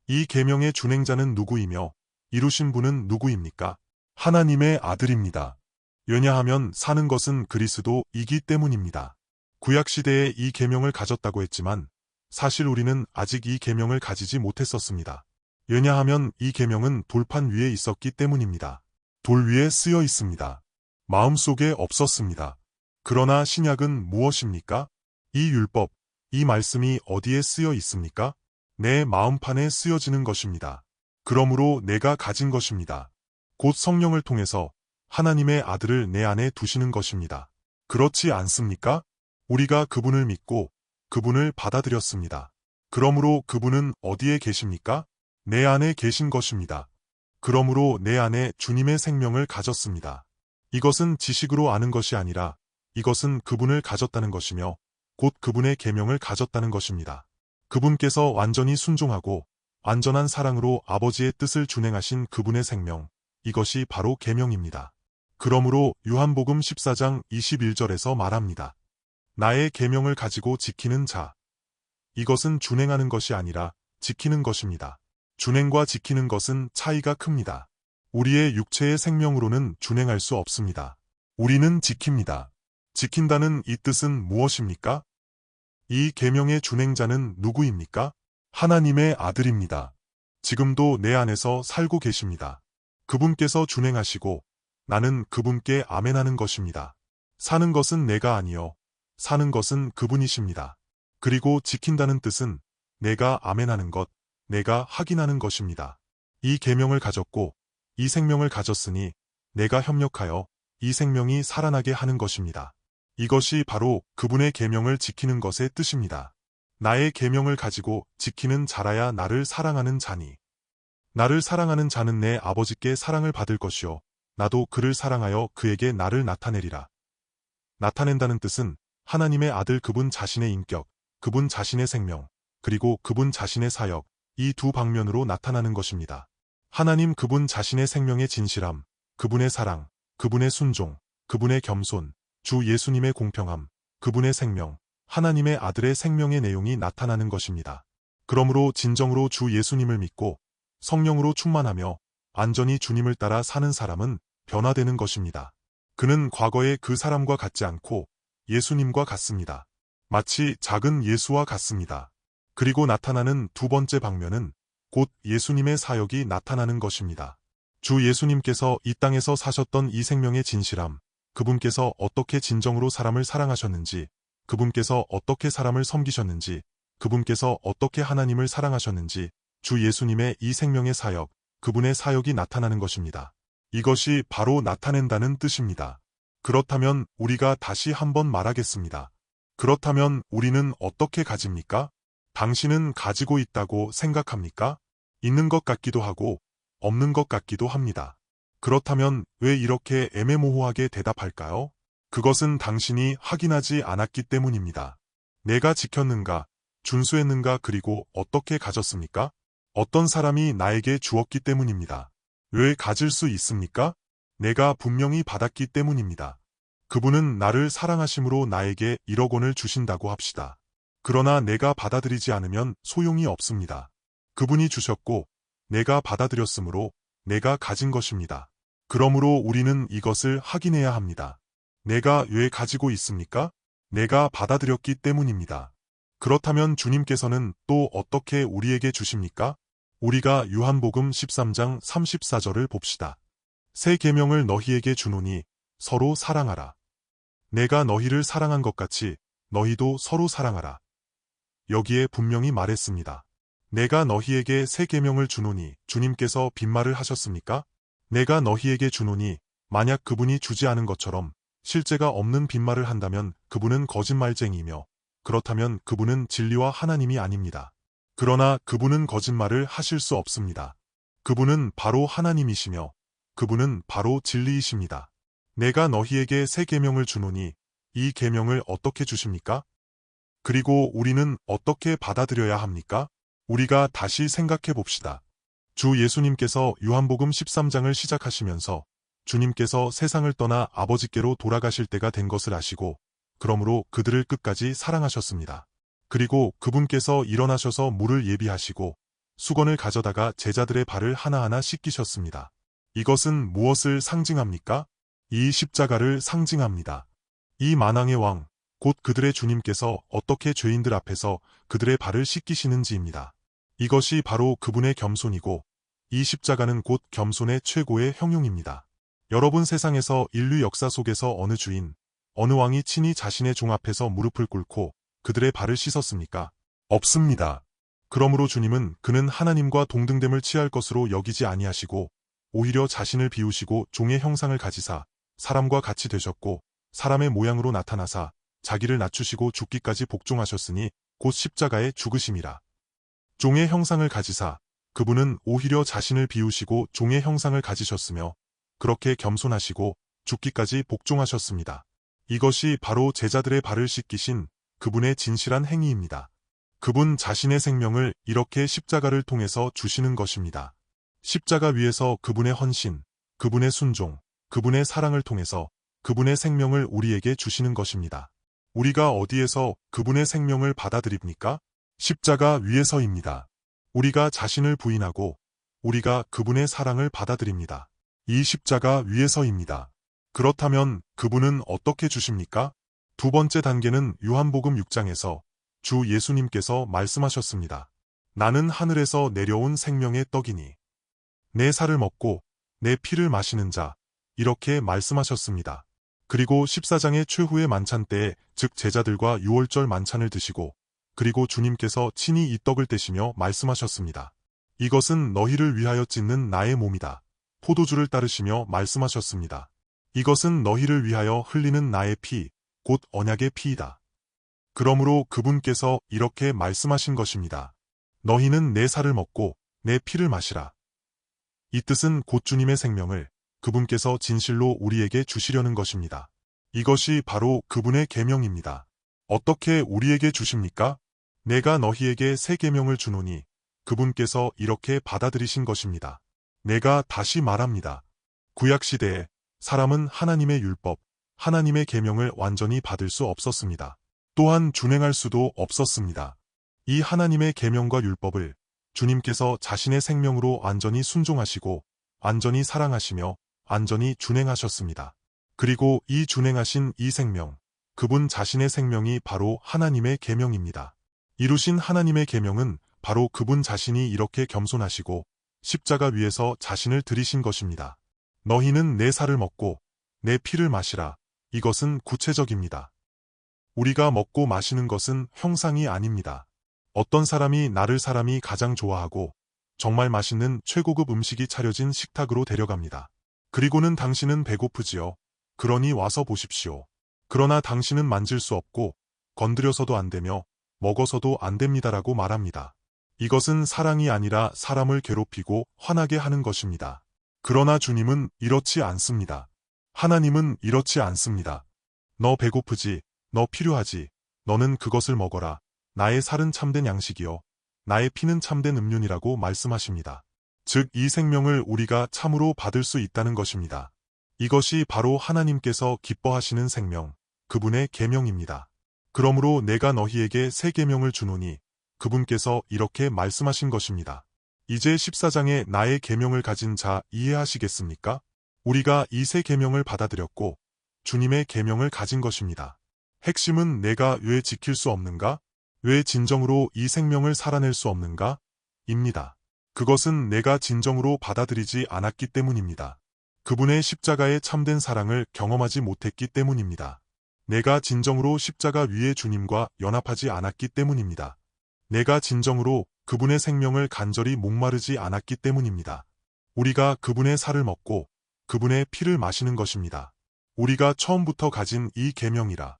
이 계명의 준행자는 누구이며 이루신 분은 누구입니까? 하나님의 아들입니다. 왜냐하면 사는 것은 그리스도이기 때문입니다. 구약시대에 이 계명을 가졌다고 했지만 사실 우리는 아직 이 계명을 가지지 못했었습니다. 왜냐하면 이 계명은 돌판 위에 있었기 때문입니다. 돌 위에 쓰여 있습니다. 마음속에 없었습니다. 그러나 신약은 무엇입니까? 이 율법, 이 말씀이 어디에 쓰여 있습니까? 내 마음판에 쓰여지는 것입니다. 그러므로 내가 가진 것입니다. 곧 성령을 통해서 하나님의 아들을 내 안에 두시는 것입니다. 그렇지 않습니까? 우리가 그분을 믿고 그분을 받아들였습니다. 그러므로 그분은 어디에 계십니까? 내 안에 계신 것입니다. 그러므로 내 안에 주님의 생명을 가졌습니다. 이것은 지식으로 아는 것이 아니라 이것은 그분을 가졌다는 것이며 곧 그분의 계명을 가졌다는 것입니다. 그분께서 완전히 순종하고 완전한 사랑으로 아버지의 뜻을 준행하신 그분의 생명, 이것이 바로 계명입니다. 그러므로 요한복음 14장 21절에서 말합니다. 나의 계명을 가지고 지키는 자. 이것은 준행하는 것이 아니라 지키는 것입니다. 준행과 지키는 것은 차이가 큽니다. 우리의 육체의 생명으로는 준행할 수 없습니다. 우리는 지킵니다. 지킨다는 이 뜻은 무엇입니까? 이 계명의 준행자는 누구입니까? 하나님의 아들입니다. 지금도 내 안에서 살고 계십니다. 그분께서 준행하시고 나는 그분께 아멘하는 것입니다. 사는 것은 내가 아니요 사는 것은 그분이십니다. 그리고 지킨다는 뜻은 내가 아멘하는 것, 내가 확인하는 것입니다. 이 계명을 가졌고 이 생명을 가졌으니 내가 협력하여 이 생명이 살아나게 하는 것입니다. 이것이 바로 그분의 계명을 지키는 것의 뜻입니다. 나의 계명을 가지고 지키는 자라야 나를 사랑하는 자니. 나를 사랑하는 자는 내 아버지께 사랑을 받을 것이요 나도 그를 사랑하여 그에게 나를 나타내리라. 나타낸다는 뜻은 하나님의 아들 그분 자신의 인격, 그분 자신의 생명, 그리고 그분 자신의 사역, 이 두 방면으로 나타나는 것입니다. 하나님 그분 자신의 생명의 진실함, 그분의 사랑, 그분의 순종, 그분의 겸손, 주 예수님의 공평함, 그분의 생명, 하나님의 아들의 생명의 내용이 나타나는 것입니다. 그러므로 진정으로 주 예수님을 믿고 성령으로 충만하며 안전히 주님을 따라 사는 사람은 변화되는 것입니다. 그는 과거의 그 사람과 같지 않고 예수님과 같습니다. 마치 작은 예수와 같습니다. 그리고 나타나는 두 번째 방면은 곧 예수님의 사역이 나타나는 것입니다. 주 예수님께서 이 땅에서 사셨던 이 생명의 진실함, 그분께서 어떻게 진정으로 사람을 사랑하셨는지, 그분께서 어떻게 사람을 섬기셨는지, 그분께서 어떻게 하나님을 사랑하셨는지, 주 예수님의 이 생명의 사역, 그분의 사역이 나타나는 것입니다. 이것이 바로 나타낸다는 뜻입니다. 그렇다면 우리가 다시 한번 말하겠습니다. 그렇다면 우리는 어떻게 가집니까? 당신은 가지고 있다고 생각합니까? 있는 것 같기도 하고 없는 것 같기도 합니다. 그렇다면 왜 이렇게 애매모호하게 대답할까요? 그것은 당신이 확인하지 않았기 때문입니다. 내가 지켰는가, 준수했는가 그리고 어떻게 가졌습니까? 어떤 사람이 나에게 주었기 때문입니다. 왜 가질 수 있습니까? 내가 분명히 받았기 때문입니다. 그분은 나를 사랑하심으로 나에게 1억 원을 주신다고 합시다. 그러나 내가 받아들이지 않으면 소용이 없습니다. 그분이 주셨고 내가 받아들였으므로 내가 가진 것입니다. 그러므로 우리는 이것을 확인해야 합니다. 내가 왜 가지고 있습니까? 내가 받아들였기 때문입니다. 그렇다면 주님께서는 또 어떻게 우리에게 주십니까? 우리가 요한복음 13장 34절을 봅시다. 새 계명을 너희에게 주노니 서로 사랑하라. 내가 너희를 사랑한 것 같이 너희도 서로 사랑하라. 여기에 분명히 말했습니다. 내가 너희에게 새 계명을 주노니 주님께서 빈말을 하셨습니까? 내가 너희에게 주노니 만약 그분이 주지 않은 것처럼 실제가 없는 빈말을 한다면 그분은 거짓말쟁이이며 그렇다면 그분은 진리와 하나님이 아닙니다. 그러나 그분은 거짓말을 하실 수 없습니다. 그분은 바로 하나님이시며 그분은 바로 진리이십니다. 내가 너희에게 새 계명을 주노니 이 계명을 어떻게 주십니까? 그리고 우리는 어떻게 받아들여야 합니까? 우리가 다시 생각해 봅시다. 주 예수님께서 요한복음 13장을 시작하시면서 주님께서 세상을 떠나 아버지께로 돌아가실 때가 된 것을 아시고 그러므로 그들을 끝까지 사랑하셨습니다. 그리고 그분께서 일어나셔서 물을 예비하시고 수건을 가져다가 제자들의 발을 하나하나 씻기셨습니다. 이것은 무엇을 상징합니까? 이 십자가를 상징합니다. 이 만왕의 왕, 곧 그들의 주님께서 어떻게 죄인들 앞에서 그들의 발을 씻기시는지입니다. 이것이 바로 그분의 겸손이고 이 십자가는 곧 겸손의 최고의 형용입니다. 여러분 세상에서 인류 역사 속에서 어느 주인, 어느 왕이 친히 자신의 종 앞에서 무릎을 꿇고 그들의 발을 씻었습니까? 없습니다. 그러므로 주님은 그는 하나님과 동등됨을 취할 것으로 여기지 아니하시고 오히려 자신을 비우시고 종의 형상을 가지사 사람과 같이 되셨고 사람의 모양으로 나타나사 자기를 낮추시고 죽기까지 복종하셨으니 곧 십자가에 죽으심이라. 종의 형상을 가지사 그분은 오히려 자신을 비우시고 종의 형상을 가지셨으며 그렇게 겸손하시고 죽기까지 복종하셨습니다. 이것이 바로 제자들의 발을 씻기신 그분의 진실한 행위입니다. 그분 자신의 생명을 이렇게 십자가를 통해서 주시는 것입니다. 십자가 위에서 그분의 헌신, 그분의 순종, 그분의 사랑을 통해서 그분의 생명을 우리에게 주시는 것입니다. 우리가 어디에서 그분의 생명을 받아들입니까? 십자가 위에서입니다. 우리가 자신을 부인하고 우리가 그분의 사랑을 받아들입니다. 이 십자가 위에서입니다. 그렇다면 그분은 어떻게 주십니까? 두 번째 단계는 요한복음 6장에서 주 예수님께서 말씀하셨습니다. 나는 하늘에서 내려온 생명의 떡이니 내 살을 먹고 내 피를 마시는 자, 이렇게 말씀하셨습니다. 그리고 14장의 최후의 만찬 때에 즉 제자들과 6월절 만찬을 드시고 그리고 주님께서 친히 이 떡을 떼시며 말씀하셨습니다. 이것은 너희를 위하여 찢는 나의 몸이다. 포도주를 따르시며 말씀하셨습니다. 이것은 너희를 위하여 흘리는 나의 피, 곧 언약의 피이다. 그러므로 그분께서 이렇게 말씀하신 것입니다. 너희는 내 살을 먹고 내 피를 마시라. 이 뜻은 곧 주님의 생명을 그분께서 진실로 우리에게 주시려는 것입니다. 이것이 바로 그분의 계명입니다. 어떻게 우리에게 주십니까? 내가 너희에게 새 계명을 주노니 그분께서 이렇게 받아들이신 것입니다. 내가 다시 말합니다. 구약시대에 사람은 하나님의 율법, 하나님의 계명을 완전히 받을 수 없었습니다. 또한 준행할 수도 없었습니다. 이 하나님의 계명과 율법을 주님께서 자신의 생명으로 완전히 순종하시고 완전히 사랑하시며 완전히 준행하셨습니다. 그리고 이 준행하신 이 생명, 그분 자신의 생명이 바로 하나님의 계명입니다. 이루신 하나님의 계명은 바로 그분 자신이 이렇게 겸손하시고 십자가 위에서 자신을 드리신 것입니다. 너희는 내 살을 먹고 내 피를 마시라. 이것은 구체적입니다. 우리가 먹고 마시는 것은 형상이 아닙니다. 어떤 사람이 나를 사람이 가장 좋아하고 정말 맛있는 최고급 음식이 차려진 식탁으로 데려갑니다. 그리고는 당신은 배고프지요. 그러니 와서 보십시오. 그러나 당신은 만질 수 없고 건드려서도 안 되며 먹어서도 안 됩니다라고 말합니다. 이것은 사랑이 아니라 사람을 괴롭히고 화나게 하는 것입니다. 그러나 주님은 이렇지 않습니다. 하나님은 이렇지 않습니다. 너 배고프지? 너 필요하지? 너는 그것을 먹어라. 나의 살은 참된 양식이요. 나의 피는 참된 음료니라고 말씀하십니다. 즉, 이 생명을 우리가 참으로 받을 수 있다는 것입니다. 이것이 바로 하나님께서 기뻐하시는 생명, 그분의 계명입니다. 그러므로 내가 너희에게 새 계명을 주노니 그분께서 이렇게 말씀하신 것입니다. 이제 14장에 나의 계명을 가진 자 이해하시겠습니까? 우리가 이 새 계명을 받아들였고 주님의 계명을 가진 것입니다. 핵심은 내가 왜 지킬 수 없는가? 왜 진정으로 이 생명을 살아낼 수 없는가? 입니다. 그것은 내가 진정으로 받아들이지 않았기 때문입니다. 그분의 십자가의 참된 사랑을 경험하지 못했기 때문입니다. 내가 진정으로 십자가 위에 주님과 연합하지 않았기 때문입니다. 내가 진정으로 그분의 생명을 간절히 목마르지 않았기 때문입니다. 우리가 그분의 살을 먹고 그분의 피를 마시는 것입니다. 우리가 처음부터 가진 이 계명이라.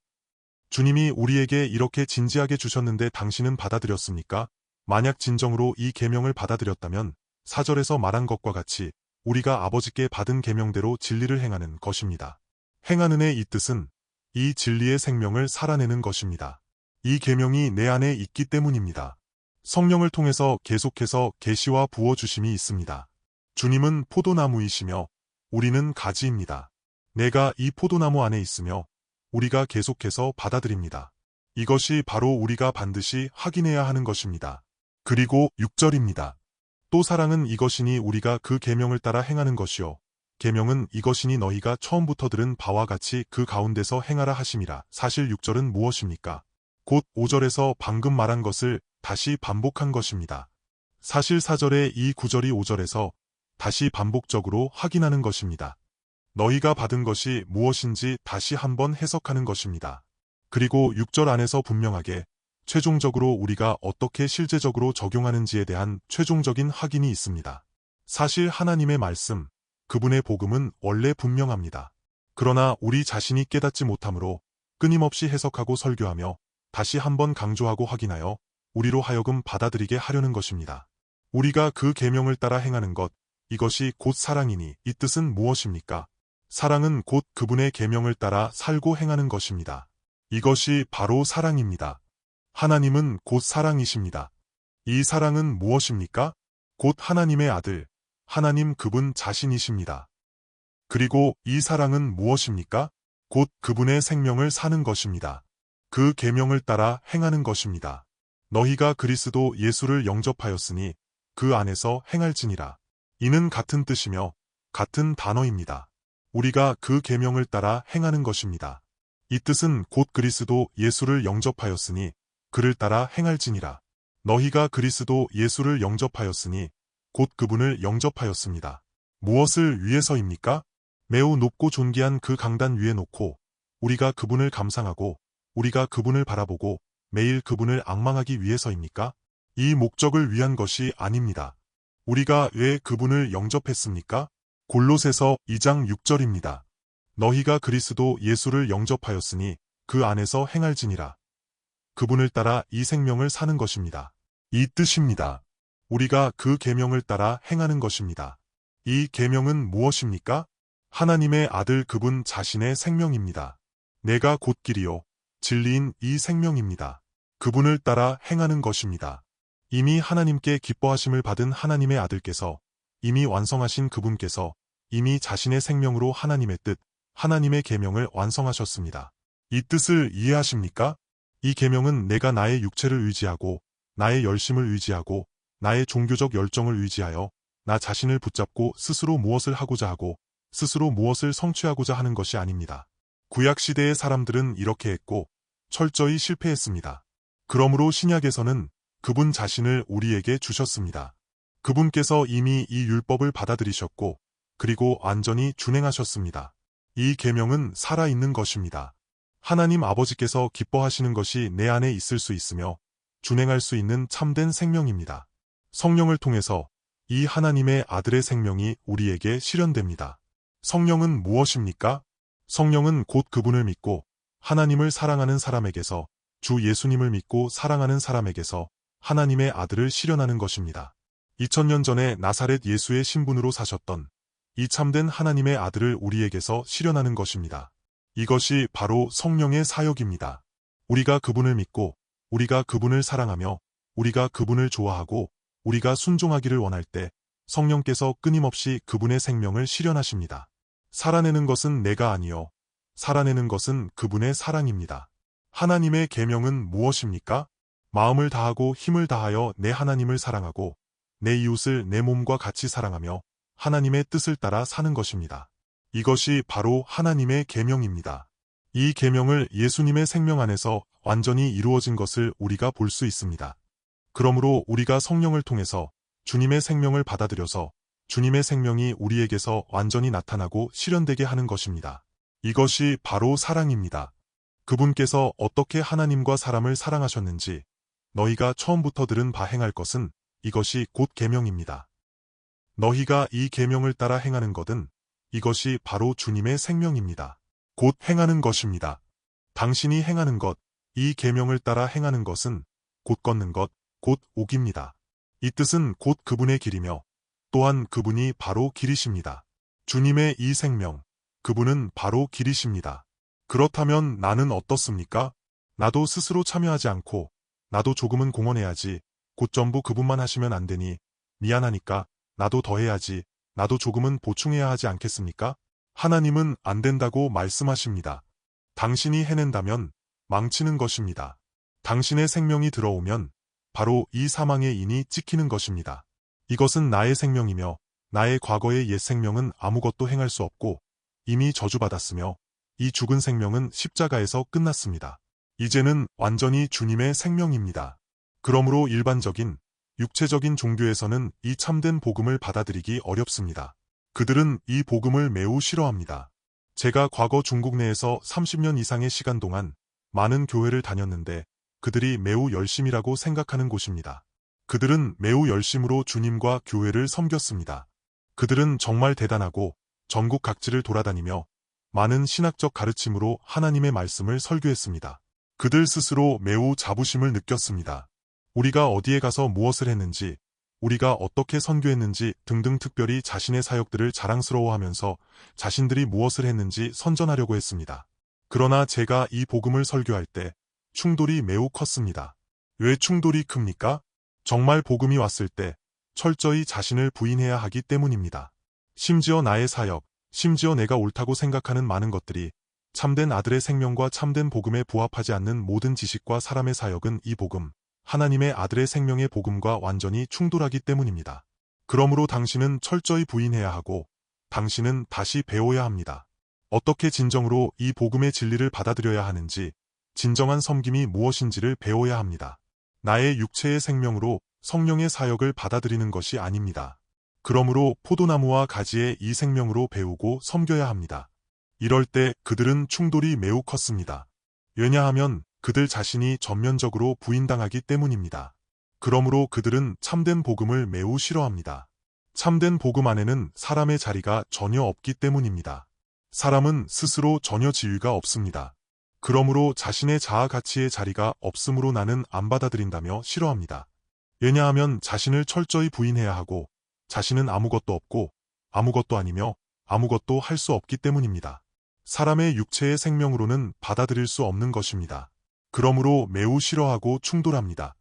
주님이 우리에게 이렇게 진지하게 주셨는데 당신은 받아들였습니까? 만약 진정으로 이 계명을 받아들였다면 4절에서 말한 것과 같이 우리가 아버지께 받은 계명대로 진리를 행하는 것입니다. 행하는의 이 뜻은 이 진리의 생명을 살아내는 것입니다. 이 계명이 내 안에 있기 때문입니다. 성령을 통해서 계속해서 계시와 부어주심이 있습니다. 주님은 포도나무이시며 우리는 가지입니다. 내가 이 포도나무 안에 있으며 우리가 계속해서 받아들입니다. 이것이 바로 우리가 반드시 확인해야 하는 것입니다. 그리고 6절입니다. 또 사랑은 이것이니 우리가 그 계명을 따라 행하는 것이요 계명은 이것이니 너희가 처음부터 들은 바와 같이 그 가운데서 행하라 하심이라. 사실 6절은 무엇입니까? 곧 5절에서 방금 말한 것을 다시 반복한 것입니다. 사실 4절의 이 9절이 5절에서 다시 반복적으로 확인하는 것입니다. 너희가 받은 것이 무엇인지 다시 한번 해석하는 것입니다. 그리고 6절 안에서 분명하게 최종적으로 우리가 어떻게 실제적으로 적용하는지에 대한 최종적인 확인이 있습니다. 사실 하나님의 말씀, 그분의 복음은 원래 분명합니다. 그러나 우리 자신이 깨닫지 못하므로 끊임없이 해석하고 설교하며 다시 한번 강조하고 확인하여 우리로 하여금 받아들이게 하려는 것입니다. 우리가 그 계명을 따라 행하는 것, 이것이 곧 사랑이니 이 뜻은 무엇입니까? 사랑은 곧 그분의 계명을 따라 살고 행하는 것입니다. 이것이 바로 사랑입니다. 하나님은 곧 사랑이십니다. 이 사랑은 무엇입니까? 곧 하나님의 아들, 하나님 그분 자신이십니다. 그리고 이 사랑은 무엇입니까? 곧 그분의 생명을 사는 것입니다. 그 계명을 따라 행하는 것입니다. 너희가 그리스도 예수를 영접하였으니 그 안에서 행할지니라. 이는 같은 뜻이며 같은 단어입니다. 우리가 그 계명을 따라 행하는 것입니다. 이 뜻은 곧 그리스도 예수를 영접하였으니 그를 따라 행할지니라. 너희가 그리스도 예수를 영접하였으니 곧 그분을 영접하였습니다. 무엇을 위해서입니까? 매우 높고 존귀한 그 강단 위에 놓고 우리가 그분을 감상하고 우리가 그분을 바라보고 매일 그분을 앙망하기 위해서입니까? 이 목적을 위한 것이 아닙니다. 우리가 왜 그분을 영접했습니까? 골로새서 2장 6절입니다. 너희가 그리스도 예수를 영접하였으니 그 안에서 행할지니라. 그분을 따라 이 생명을 사는 것입니다. 이 뜻입니다. 우리가 그 계명을 따라 행하는 것입니다. 이 계명은 무엇입니까? 하나님의 아들 그분 자신의 생명입니다. 내가 곧 길이요 진리인 이 생명입니다. 그분을 따라 행하는 것입니다. 이미 하나님께 기뻐하심을 받은 하나님의 아들께서 이미 완성하신 그분께서 이미 자신의 생명으로 하나님의 뜻, 하나님의 계명을 완성하셨습니다. 이 뜻을 이해하십니까? 이 계명은 내가 나의 육체를 의지하고 나의 열심을 의지하고 나의 종교적 열정을 의지하여 나 자신을 붙잡고 스스로 무엇을 하고자 하고 스스로 무엇을 성취하고자 하는 것이 아닙니다. 구약시대의 사람들은 이렇게 했고 철저히 실패했습니다. 그러므로 신약에서는 그분 자신을 우리에게 주셨습니다. 그분께서 이미 이 율법을 받아들이셨고 그리고 완전히 준행하셨습니다. 이 계명은 살아있는 것입니다. 하나님 아버지께서 기뻐하시는 것이 내 안에 있을 수 있으며 준행할 수 있는 참된 생명입니다. 성령을 통해서 이 하나님의 아들의 생명이 우리에게 실현됩니다. 성령은 무엇입니까? 성령은 곧 그분을 믿고 하나님을 사랑하는 사람에게서 주 예수님을 믿고 사랑하는 사람에게서 하나님의 아들을 실현하는 것입니다. 2000년 전에 나사렛 예수의 신분으로 사셨던 이 참된 하나님의 아들을 우리에게서 실현하는 것입니다. 이것이 바로 성령의 사역입니다. 우리가 그분을 믿고 우리가 그분을 사랑하며 우리가 그분을 좋아하고 우리가 순종하기를 원할 때 성령께서 끊임없이 그분의 생명을 실현하십니다. 살아내는 것은 내가 아니요 살아내는 것은 그분의 사랑입니다. 하나님의 계명은 무엇입니까? 마음을 다하고 힘을 다하여 내 하나님을 사랑하고 내 이웃을 내 몸과 같이 사랑하며 하나님의 뜻을 따라 사는 것입니다. 이것이 바로 하나님의 계명입니다. 이 계명을 예수님의 생명 안에서 완전히 이루어진 것을 우리가 볼 수 있습니다. 그러므로 우리가 성령을 통해서 주님의 생명을 받아들여서 주님의 생명이 우리에게서 완전히 나타나고 실현되게 하는 것입니다. 이것이 바로 사랑입니다. 그분께서 어떻게 하나님과 사람을 사랑하셨는지 너희가 처음부터 들은 바 행할 것은 이것이 곧 계명입니다. 너희가 이 계명을 따라 행하는 것은 이것이 바로 주님의 생명입니다. 곧 행하는 것입니다. 당신이 행하는 것, 이 계명을 따라 행하는 것은 곧 걷는 것, 곧 옥입니다. 이 뜻은 곧 그분의 길이며 또한 그분이 바로 길이십니다. 주님의 이 생명, 그분은 바로 길이십니다. 그렇다면 나는 어떻습니까? 나도 스스로 참여하지 않고 나도 조금은 공헌해야지. 곧 전부 그분만 하시면 안 되니 미안하니까 나도 더 해야지. 나도 조금은 보충해야 하지 않겠습니까? 하나님은 안 된다고 말씀하십니다. 당신이 해낸다면 망치는 것입니다. 당신의 생명이 들어오면 바로 이 사망의 인이 찍히는 것입니다. 이것은 나의 생명이며 나의 과거의 옛 생명은 아무것도 행할 수 없고 이미 저주받았으며 이 죽은 생명은 십자가에서 끝났습니다. 이제는 완전히 주님의 생명입니다. 그러므로 일반적인 육체적인 종교에서는 이 참된 복음을 받아들이기 어렵습니다. 그들은 이 복음을 매우 싫어합니다. 제가 과거 중국 내에서 30년 이상의 시간 동안 많은 교회를 다녔는데 그들이 매우 열심이라고 생각하는 곳입니다. 그들은 매우 열심으로 주님과 교회를 섬겼습니다. 그들은 정말 대단하고 전국 각지를 돌아다니며 많은 신학적 가르침으로 하나님의 말씀을 설교했습니다. 그들 스스로 매우 자부심을 느꼈습니다. 우리가 어디에 가서 무엇을 했는지, 우리가 어떻게 선교했는지 등등 특별히 자신의 사역들을 자랑스러워하면서 자신들이 무엇을 했는지 선전하려고 했습니다. 그러나 제가 이 복음을 설교할 때 충돌이 매우 컸습니다. 왜 충돌이 큽니까? 정말 복음이 왔을 때 철저히 자신을 부인해야 하기 때문입니다. 심지어 나의 사역, 심지어 내가 옳다고 생각하는 많은 것들이 참된 아들의 생명과 참된 복음에 부합하지 않는 모든 지식과 사람의 사역은 이 복음, 하나님의 아들의 생명의 복음과 완전히 충돌하기 때문입니다. 그러므로 당신은 철저히 부인해야 하고 당신은 다시 배워야 합니다. 어떻게 진정으로 이 복음의 진리를 받아들여야 하는지, 진정한 섬김이 무엇인지를 배워야 합니다. 나의 육체의 생명으로 성령의 사역을 받아들이는 것이 아닙니다. 그러므로 포도나무와 가지의 이 생명으로 배우고 섬겨야 합니다. 이럴 때 그들은 충돌이 매우 컸습니다. 왜냐하면 그들 자신이 전면적으로 부인당하기 때문입니다. 그러므로 그들은 참된 복음을 매우 싫어합니다. 참된 복음 안에는 사람의 자리가 전혀 없기 때문입니다. 사람은 스스로 전혀 지위가 없습니다. 그러므로 자신의 자아 가치의 자리가 없으므로 나는 안 받아들인다며 싫어합니다. 왜냐하면 자신을 철저히 부인해야 하고 자신은 아무것도 없고 아무것도 아니며 아무것도 할 수 없기 때문입니다. 사람의 육체의 생명으로는 받아들일 수 없는 것입니다. 그러므로 매우 싫어하고 충돌합니다.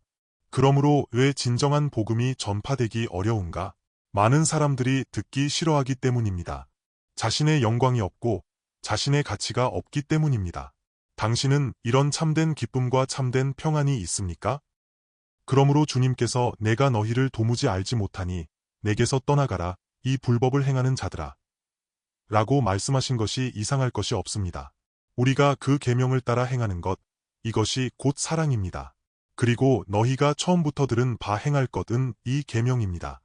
그러므로 왜 진정한 복음이 전파되기 어려운가? 많은 사람들이 듣기 싫어하기 때문입니다. 자신의 영광이 없고 자신의 가치가 없기 때문입니다. 당신은 이런 참된 기쁨과 참된 평안이 있습니까? 그러므로 주님께서 내가 너희를 도무지 알지 못하니 내게서 떠나가라, 이 불법을 행하는 자들아 라고 말씀하신 것이 이상할 것이 없습니다. 우리가 그 계명을 따라 행하는 것, 이것이 곧 사랑입니다. 그리고 너희가 처음부터 들은 바 행할 것은 이 계명입니다.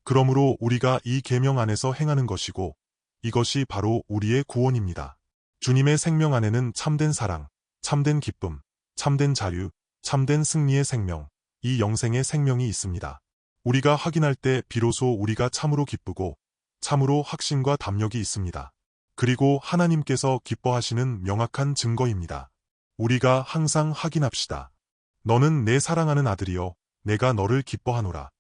그러므로 우리가 이 계명 안에서 행하는 것이고 이것이 바로 우리의 구원입니다. 주님의 생명 안에는 참된 사랑, 참된 기쁨, 참된 자유, 참된 승리의 생명, 이 영생의 생명이 있습니다. 우리가 확인할 때 비로소 우리가 참으로 기쁘고 참으로 확신과 담력이 있습니다. 그리고 하나님께서 기뻐하시는 명확한 증거입니다. 우리가 항상 확인합시다. 너는 내 사랑하는 아들이여, 내가 너를 기뻐하노라.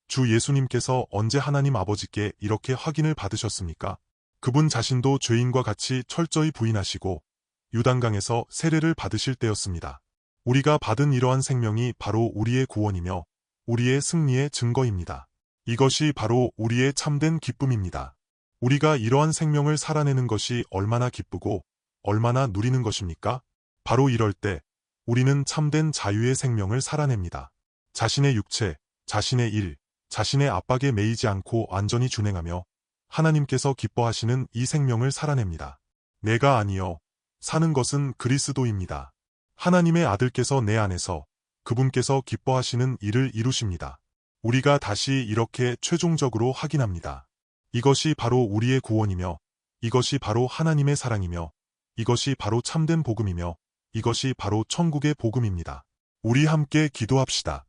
주 예수님께서 언제 하나님 아버지께 이렇게 확인을 받으셨습니까? 그분 자신도 죄인과 같이 철저히 부인하시고 유단강에서 세례를 받으실 때였습니다. 우리가 받은 이러한 생명이 바로 우리의 구원이며 우리의 승리의 증거입니다. 이것이 바로 우리의 참된 기쁨입니다. 우리가 이러한 생명을 살아내는 것이 얼마나 기쁘고 얼마나 누리는 것입니까? 바로 이럴 때 우리는 참된 자유의 생명을 살아냅니다. 자신의 육체, 자신의 일, 자신의 압박에 매이지 않고 완전히 준행하며 하나님께서 기뻐하시는 이 생명을 살아냅니다. 내가 아니요, 사는 것은 그리스도입니다. 하나님의 아들께서 내 안에서 그분께서 기뻐하시는 일을 이루십니다. 우리가 다시 이렇게 최종적으로 확인합니다. 이것이 바로 우리의 구원이며 이것이 바로 하나님의 사랑이며 이것이 바로 참된 복음이며 이것이 바로 천국의 복음입니다. 우리 함께 기도합시다.